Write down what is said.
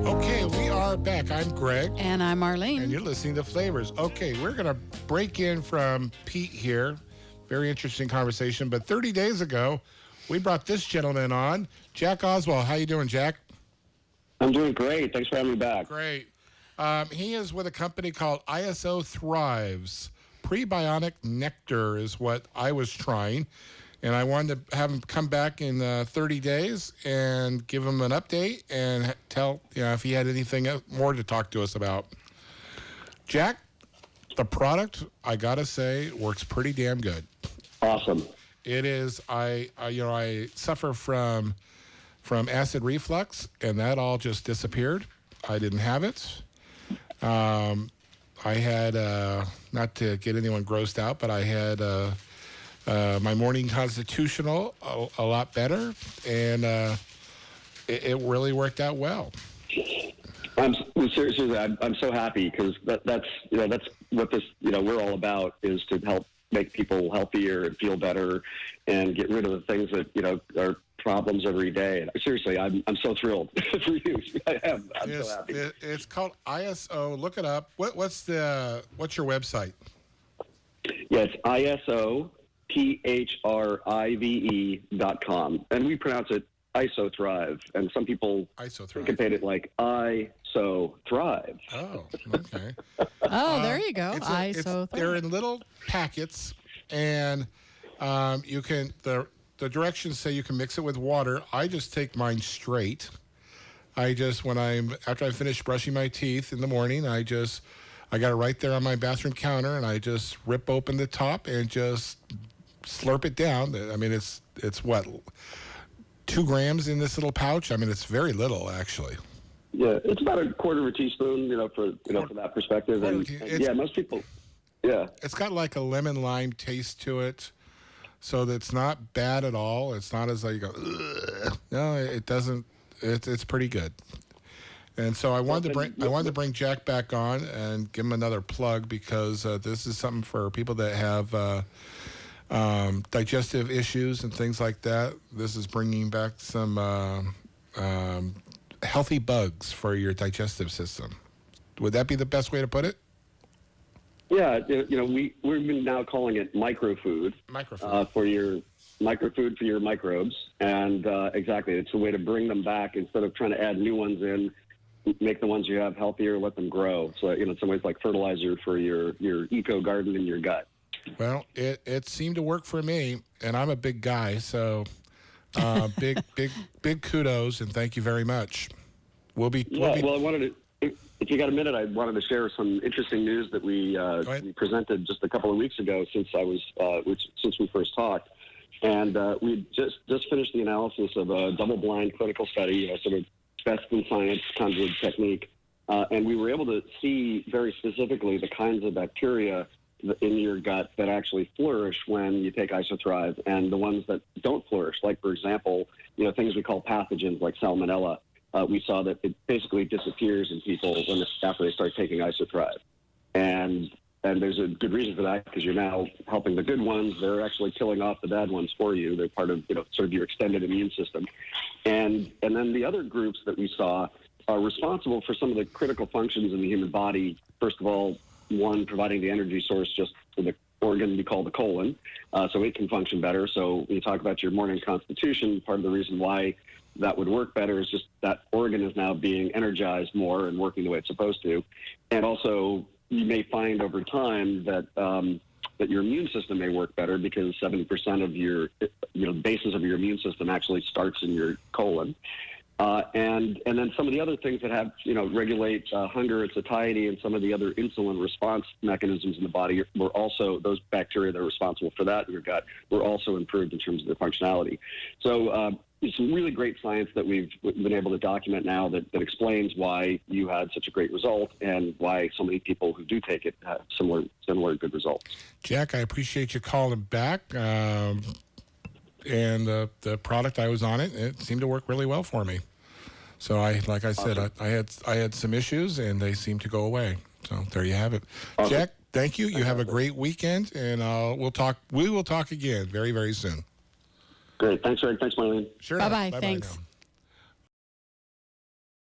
Okay, we are back. I'm Greg. And I'm Arlene. And you're listening to Flavors. Okay, we're going to break in from Pete here. Very interesting conversation. But 30 days ago, we brought this gentleman on, Jack Oswald. How you doing, Jack? I'm doing great. Thanks for having me back. Great. He is with a company called ISOThrive's Prebiotic Nectar is what I was trying. And I wanted to have him come back in 30 days and give him an update and tell if he had anything more to talk to us about. Jack, the product, I got to say, works pretty damn good. Awesome. It is. I suffer from acid reflux, and that all just disappeared. I didn't have it. I had, not to get anyone grossed out, but I had my morning constitutional a lot better, and it really worked out well. I'm so happy because that's what this we're all about, is to help make people healthier and feel better and get rid of the things that are problems every day. And seriously, I'm so thrilled for you. I'm so happy. It's called ISO. Look it up. What's your website? Yes, ISOThrive.com, and we pronounce it ISOThrive, and some people syncopate it like ISOThrive. Oh, okay. There you go. ISOThrive. They're in little packets, and you can the directions say you can mix it with water. I just take mine straight. After I finish brushing my teeth in the morning, I got it right there on my bathroom counter, and I just rip open the top and just slurp it down. I mean, it's what, 2 grams in this little pouch? I mean, it's very little, actually. Yeah, it's about a quarter of a teaspoon, for that perspective. And yeah, most people, yeah. It's got like a lemon lime taste to it, so that's not bad at all. It's not as like you go, ugh. No, it doesn't. It's pretty good. And so I wanted to bring Jack back on and give him another plug, because this is something for people that have digestive issues and things like that. This is bringing back some healthy bugs for your digestive system. Would that be the best way to put it? Yeah, we've been now calling it microfood. For your microfood for your microbes, and exactly, it's a way to bring them back instead of trying to add new ones in. Make the ones you have healthier, let them grow. So, in some ways, like fertilizer for your eco garden in your gut. Well, it seemed to work for me, and I'm a big guy, so big kudos, and thank you very much. Well, I wanted to, if you got a minute, I wanted to share some interesting news that we presented just a couple of weeks ago since we first talked. And we just finished the analysis of a double-blind clinical study, sort of best in science kind of technique. And we were able to see very specifically the kinds of bacteria in your gut that actually flourish when you take ISOThrive, and the ones that don't flourish. Like, for example, things we call pathogens like salmonella. We saw that it basically disappears in people after they start taking ISOThrive. And there's a good reason for that, because you're now helping the good ones. They're actually killing off the bad ones for you. They're part of, sort of your extended immune system. And then the other groups that we saw are responsible for some of the critical functions in the human body. First of all, one, providing the energy source just for the organ we call the colon, so it can function better. So when you talk about your morning constitution, part of the reason why that would work better is just that organ is now being energized more and working the way it's supposed to. And also, you may find over time that that your immune system may work better, because 70% of your basis of your immune system actually starts in your colon. And then some of the other things that have regulate hunger and satiety, and some of the other insulin response mechanisms in the body were also, those bacteria that are responsible for that in your gut were also improved in terms of their functionality. So there's some really great science that we've been able to document now that explains why you had such a great result, and why so many people who do take it have similar good results. Jack, I appreciate you calling back. And the product, I was on it, it seemed to work really well for me. So like I said, I had some issues, and they seem to go away. So there you have it. Awesome. Jack, thank you. You have a great weekend, and we will talk again very, very soon. Great. Thanks, Rick. Thanks, Marlene. Sure. Bye-bye. Thanks.